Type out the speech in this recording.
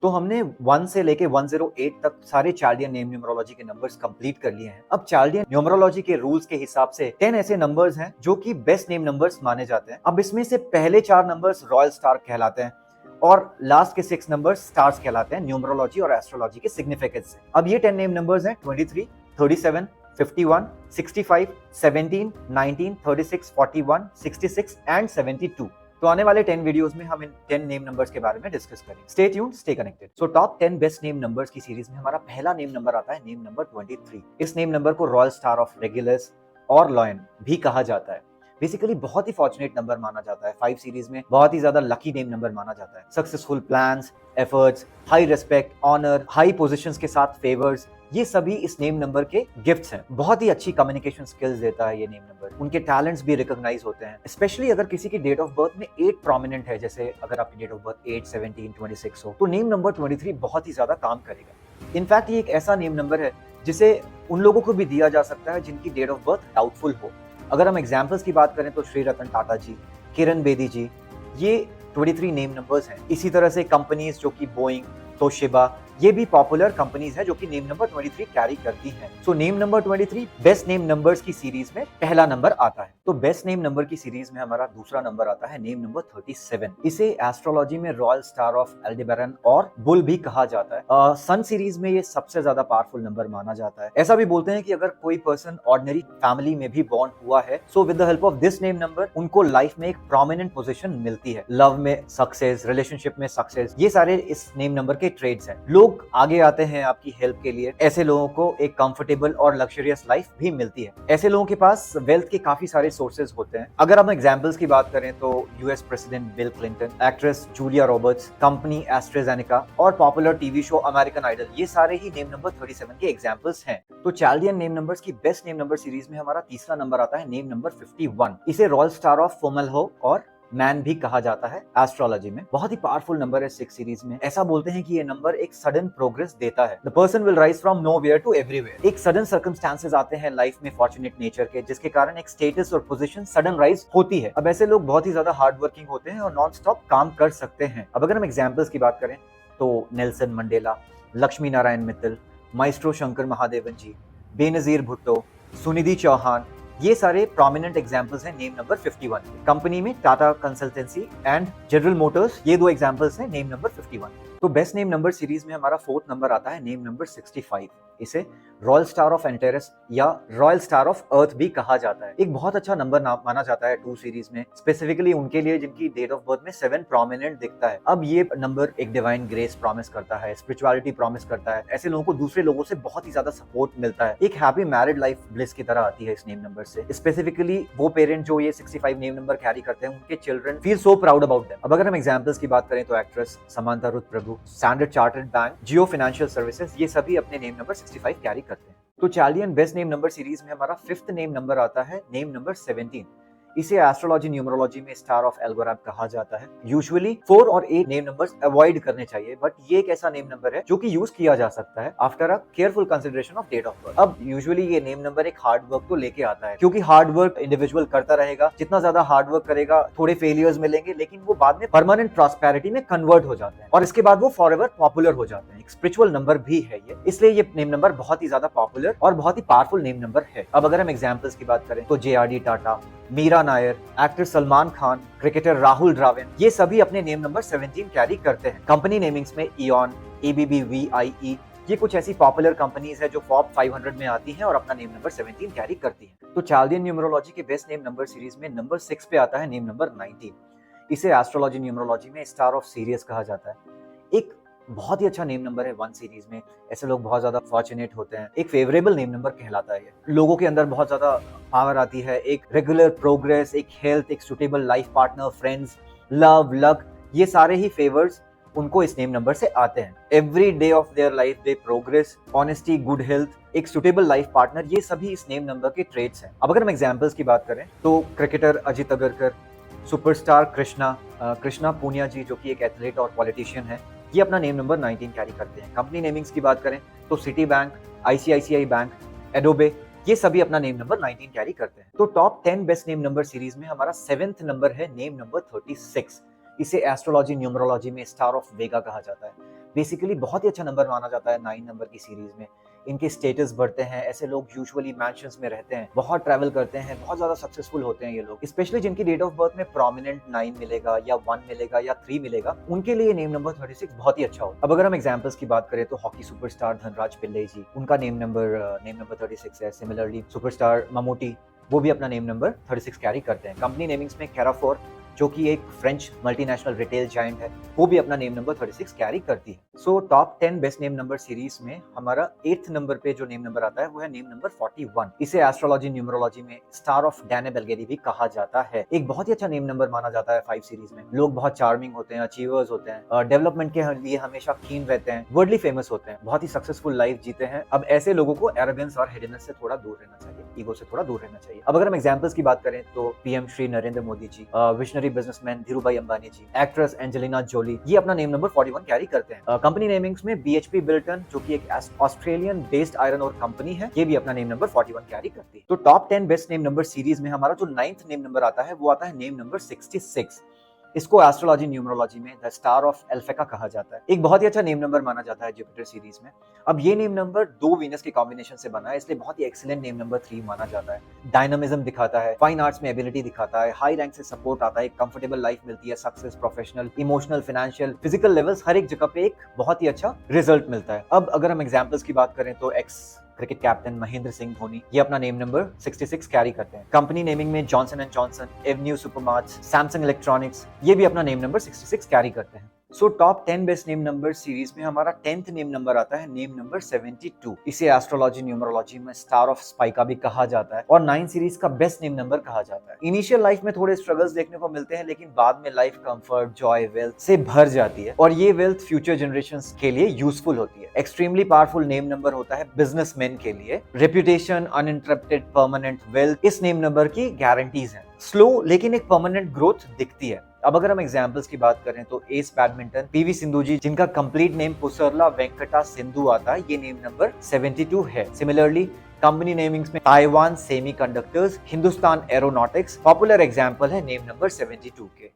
तो हमने 1 से लेके 108 तक सारे चार्लियन नेम न्यूमरोलॉजी के नंबर्स कंप्लीट कर लिए हैं। अब चार्लियन न्यूमरोलॉजी के रूल्स के हिसाब से 10 ऐसे नंबर्स हैं जो कि बेस्ट नेम नंबर्स माने जाते हैं। अब इसमें से पहले 4 नंबर्स रॉयल स्टार कहलाते हैं और लास्ट के 6 नंबर्स स्टार्स कहलाते हैं न्यूमरोलॉजी और एस्ट्रोलॉजी के सिग्निफिकेंस से। अब ये 10 नेम नंबर्स हैं 23, 37, 51, 65, 17, 19, 36, 41, 66 एंड 72। तो आने वाले 10 वीडियोस में हम इन 10 नेम नंबर्स के बारे में डिस्कस करेंगे। Stay tuned, stay connected. So top 10 best name numbers की सीरीज में हमारा पहला नेम नंबर आता है नेम नंबर 23। इस नेम नंबर को रॉयल स्टार ऑफ रेगुलस और लॉयन भी कहा जाता है। बेसिकली बहुत ही फॉर्चुनेट नंबर माना जाता है। 5 सीरीज में बहुत ही ज्यादा लकी नेम नंबर माना जाता है। Successful plans, efforts, high respect, honour, high positions के साथ फेवर्स, ये सभी इस नेम नंबर के गिफ्ट्स हैं। बहुत ही अच्छी कम्युनिकेशन स्किल्स देता है ये नेम नंबर। उनके टैलेंट्स भी रिकॉग्नाइज होते हैं, स्पेशली अगर किसी की डेट ऑफ बर्थ में 8 प्रोमिनेंट है, जैसे अगर आपकी डेट ऑफ बर्थ 8, 17, 26 हो, तो नेम नंबर 23 बहुत ही ज्यादा काम करेगा। इनफैक्ट ये एक ऐसा नेम नंबर है जिसे उन लोगों को भी दिया जा सकता है जिनकी डेट ऑफ बर्थ डाउटफुल हो। अगर हम एग्जाम्पल्स की बात करें तो श्री रतन टाटा जी, किरण बेदी जी, ये 23 नेम नंबर्स हैं। इसी तरह से कंपनीज जो कि बोइंग, तोशिबा, ये भी पॉपुलर कंपनीज है जो कि नेम नंबर 23 कैरी करती हैं। So name number 23 best name numbers की सीरीज में पहला नंबर आता है। तो बेस्ट नेम नंबर की सीरीज में हमारा दूसरा नंबर आता है नेम नंबर 37। इसे एस्ट्रोलॉजी में रॉयल स्टार ऑफ एल्डेबरन और बुल भी कहा जाता है। सन सीरीज में ये सबसे ज्यादा पावरफुल नंबर माना जाता है। ऐसा भी बोलते हैं कि अगर कोई पर्सन ऑर्डिनरी फैमिली में भी बॉर्न हुआ है, so with the help of this name number उनको लाइफ में एक प्रोमिनेंट पोजीशन मिलती है। लव में सक्सेस, रिलेशनशिप में सक्सेस, ये सारे इस नेम नंबर के ट्रेड्स हैं। लोग आगे आते हैं आपकी हेल्प के लिए। ऐसे लोगों को एक कंफर्टेबल और लग्जरियस लाइफ भी मिलती है। ऐसे लोगों के पास वेल्थ के काफी सारे सोर्सेज होते हैं। अगर हम एग्जांपल्स की बात करें तो US president Bill Clinton, actress Julia Roberts, company AstraZeneca और popular TV show American Idol, ये सारे ही नेम नंबर 37 के एग्जांपल्स हैं। तो चार्लियन नेम नंबर्स की बेस्ट नेम नंबर सीरीज में हमारा तीसरा नंबर आता है नेम नंबर 51। इसे रॉयल स्टार ऑफ फोमलहो और मैन भी कहा जाता है एस्ट्रोलॉजी में। बहुत ही पावरफुल नंबर है 6 सीरीज में। ऐसा बोलते हैं कि ये नंबर एक सडन प्रोग्रेस देता है। The person will rise from nowhere to everywhere. एक सडन सर्कमस्टांसेस आते हैं लाइफ में फॉर्चुनेट नेचर के, जिसके कारण एक स्टेटस और पोजीशन सडन राइज होती है। अब ऐसे लोग बहुत ही ज्यादा हार्ड वर्किंग होते हैं और नॉन स्टॉप काम कर सकते हैं। अब अगर हम एग्जाम्पल्स की बात करें तो Nelson Mandela, Lakshmi Narayan Mittal, maestro Shankar Mahadevan ji, Benazir Bhutto, Sunidhi Chauhan, ये सारे प्रोमिनेंट एग्जांपल्स हैं नेम नंबर 51। कंपनी में Tata consultancy and General Motors, ये 2 एग्जांपल्स हैं नेम नंबर 51। तो बेस्ट नेम नंबर सीरीज में हमारा 4th नंबर आता है नेम नंबर 65। इसे रॉयल स्टार ऑफ एंटेरस या रॉयल स्टार ऑफ अर्थ भी कहा जाता है। एक बहुत अच्छा नंबर माना जाता है 2 सीरीज में, स्पेसिफिकली उनके लिए जिनकी डेट ऑफ बर्थ में 7 प्रोमिनेंट दिखता है। अब ये नंबर एक डिवाइन ग्रेस प्रॉमिस करता है, स्पिरिचुअलिटी प्रॉमिस करता है। ऐसे लोगों को दूसरे लोगों से बहुत ही ज्यादा सपोर्ट मिलता है। एक हैप्पी मैरिड लाइफ ब्लिस की तरह आती है इस नेम नंबर से। स्पेसिफिकली वो पेरेंट जो ये 65 नेम नंबर कैरी करते हैं, उनके children feel so proud about them. अब अगर हम एग्जांपल्स की बात करें तो एक्ट्रेस समांथा रुथ प्रभु, स्टैंडर्ड चार्टर्ड बैंक, जियो फाइनेंशियल सर्विसेज, ये सभी अपने नेम नंबर 65 कैरी करते हैं। तो चार्लियन बेस्ट नेम नंबर सीरीज में हमारा 5th नेम नंबर आता है नेम नंबर 17। इसे एस्ट्रोलॉजी न्यूमरोलॉजी में स्टार ऑफ एल्गोराम कहा जाता है। यूजुअली 4 और 8 नेम नंबर्स अवॉइड करने चाहिए, बट ये एक ऐसा नेम नंबर है जो कि यूज किया जा सकता है after a careful consideration of date of birth. अब यूजुअली ये नेम नंबर एक हार्ड वर्क तो लेके आता है, क्योंकि हार्ड वर्क इंडिविजुअल करता रहेगा। जितना ज्यादा हार्ड वर्क करेगा, थोड़े फेलियर्स मिलेंगे, लेकिन वो बाद में परमानेंट प्रॉस्पेरिटी में कन्वर्ट हो जाते हैं और इसके बाद वो फॉरएवर पॉपुलर हो जाते हैं। एक स्पिरिचुअल नंबर भी है ये, इसलिए ये नेम नंबर बहुत ही ज्यादा पॉपुलर और बहुत ही पावरफुल नेम नंबर है। अब अगर हम एग्जांपल्स की बात करें तो JRD Tata, Meera Nair, actor Salman Khan, cricketer Rahul Dravid, ये सभी अपने नेम नंबर 17 कैरी करते हैं। कंपनी नेमिंग्स में इयॉन, ABB, VIE, ये कुछ ऐसी पॉपुलर कंपनीज है जो फॉर्ब 500 में आती हैं और अपना नेम नंबर 17 कैरी करती हैं। तो चार्लियन न्यूमरोलॉजी के बेस्ट नेम नंबर सीरीज में नंबर 6 पे आता है नेम नंबर 19। इसे एस्ट्रोलॉजी न्यूमरोलॉजी में स्टार ऑफ सीरियस कहा जाता है। एक बहुत ही अच्छा नेम नंबर है 1 सीरीज में। ऐसे लोग बहुत ज्यादा फॉर्चुनेट होते हैं। एक फेवरेबल नेम नंबर कहलाता है ये। लोगों के अंदर बहुत ज्यादा पावर आती है, एक रेगुलर प्रोग्रेस, एक हेल्थ, एक suitable life partner, friends, love, luck, ये सारे ही फेवर्स उनको इस नेम नंबर से आते हैं। Every day of their life they progress, honesty, good health, एक सुटेबल लाइफ पार्टनर, ये सभी इस नेम नंबर के ट्रेड्स हैं। अब अगर हम एग्जांपल्स की बात करें तो क्रिकेटर अजित अगरकर, सुपरस्टार कृष्णा पूनिया जी जो कि एक एथलीट और पॉलिटिशियन है, ये अपना नेम नंबर 19 कैरी करते हैं। कंपनी नेमिंग्स की बात करें तो city bank, ICICI bank, Adobe, ये सभी अपना नेम नंबर 19 कैरी करते हैं। तो top 10 best name number series में हमारा 7th नंबर है नेम नंबर 36। इसे एस्ट्रोलॉजी न्यूमरोलॉजी में स्टार ऑफ वेगा कहा जाता है। बेसिकली बहुत ही अच्छा नंबर माना जाता है 9 नंबर की सीरीज में। इनके स्टेटस बढ़ते हैं, ऐसे लोग यूजुअली मैंशंस में रहते हैं, बहुत ट्रैवल करते हैं, बहुत ज्यादा सक्सेसफुल होते हैं ये लोग। स्पेशली जिनकी डेट ऑफ बर्थ में प्रोमिनेंट 9 मिलेगा या 1 मिलेगा या 3 मिलेगा, उनके लिए नेम नंबर 36 बहुत ही अच्छा हो। अब अगर हम एग्जांपल्स की बात करें तो हॉकी सुपरस्टार धनराज पिल्ले जी, उनका नेम नंबर 36 है। सिमिलरली सुपरस्टार ममूटी, वो भी अपना नेम नंबर 36 कैरी करते हैं। कंपनी नेमिंग्स में कैराफोर, जो कि एक फ्रेंच मल्टीनेशनल रिटेल जायंट है, वो भी अपना नेम नंबर 36 कैरी करती है। So top 10 best name number series में हमारा 8th नंबर पे जो नेम नंबर आता है वो है नेम नंबर 41। इसे एस्ट्रोलॉजी न्यूमरोलॉजी में स्टार ऑफ डैने बेलगेरी भी कहा जाता है। एक बहुत ही अच्छा नेम नंबर माना जाता है 5 सीरीज में। लोग बहुत चार्मिंग होते हैं, अचीवर्स होते हैं, डेवलपमेंट के लिए हमेशा कीन रहते हैं, वर्ल्डली फेमस होते हैं, बहुत ही सक्सेसफुल लाइफ जीते हैं। अब ऐसे लोगों को एरोगेंस और हेडिनेस से थोड़ा दूर रहना चाहिए, ईगो से थोड़ा दूर रहना चाहिए। अब अगर हम एग्जांपल्स की बात करें तो PM Shri Narendra Modi ji, visionary businessman Dhirubhai Ambani जी, एक्ट्रेस एंजेलिना जोली, ये अपना नेम नंबर 41 कैरी करते हैं। कंपनी नेमिंग्स में बीएचपी बिल्टन, जो कि एक ऑस्ट्रेलियन बेस्ड आयरन और कंपनी है, ये भी अपना नेम नंबर 41 कैरी करती है। तो top 10 best name number series में हमारा जो 9th नेम नंबर आता है वो आता है नेम नंबर 66। इसको एस्ट्रोलॉजी न्यूमरोलॉजी में द स्टार ऑफ एल्फेका कहा जाता है। एक बहुत ही अच्छा नेम नंबर माना जाता है जुपिटर सीरीज में। अब ये नेम नंबर 2 वीनस के कॉम्बिनेशन से बना है, इसलिए बहुत ही एक्सीलेंट नेम नंबर 3 माना जाता है। डायनामिज्म दिखाता है, फाइन आर्ट्स में एबिलिटी दिखाता है, हाई रैंक से सपोर्ट आता है, एक कंफर्टेबल लाइफ मिलती है, success, professional, emotional, financial, physical levels हर एक जगह पे एक बहुत ही अच्छा रिजल्ट मिलता है। अब अगर हम एग्जांपल्स की बात करें तो x cricket captain Mahendra Singh Dhoni, ये अपना नेम नंबर 66 कैरी करते हैं। कंपनी नेमिंग में Johnson and Johnson, Avenue Supermarts, Samsung electronics, ये भी अपना नेम नंबर 66 कैरी करते हैं। So top 10 best name number series में हमारा 10th नेम नंबर आता है नेम नंबर 72। इसे एस्ट्रोलॉजी न्यूमरोलॉजी में स्टार ऑफ स्पाइका भी कहा जाता है और 9 सीरीज का बेस्ट नेम नंबर कहा जाता है। इनिशियल लाइफ में थोड़े स्ट्रगल्स देखने को मिलते हैं, लेकिन बाद में लाइफ कंफर्ट, जॉय, वेल्थ से भर जाती है और ये वेल्थ फ्यूचर जनरेशंस के लिए यूजफुल होती है। एक्सट्रीमली पावरफुल नेम नंबर होता है बिजनेसमैन के लिए। रेप्यूटेशन, अनइंटरप्टेड, परमानेंट वेल्थ इस नेम नंबर की गारंटीज हैं। स्लो लेकिन एक परमानेंट ग्रोथ दिखती है। अब अगर हम एग्जांपल्स की बात करें तो एस बैडमिंटन पीवी सिंधु जी, जिनका कंप्लीट नेम पुसरला वेंकटा सिंधु आता है, ये नेम नंबर 72 है। सिमिलरली कंपनी नेमिंग्स में Taiwan semiconductors, Hindustan aeronautics popular example है नेम नंबर 72 के।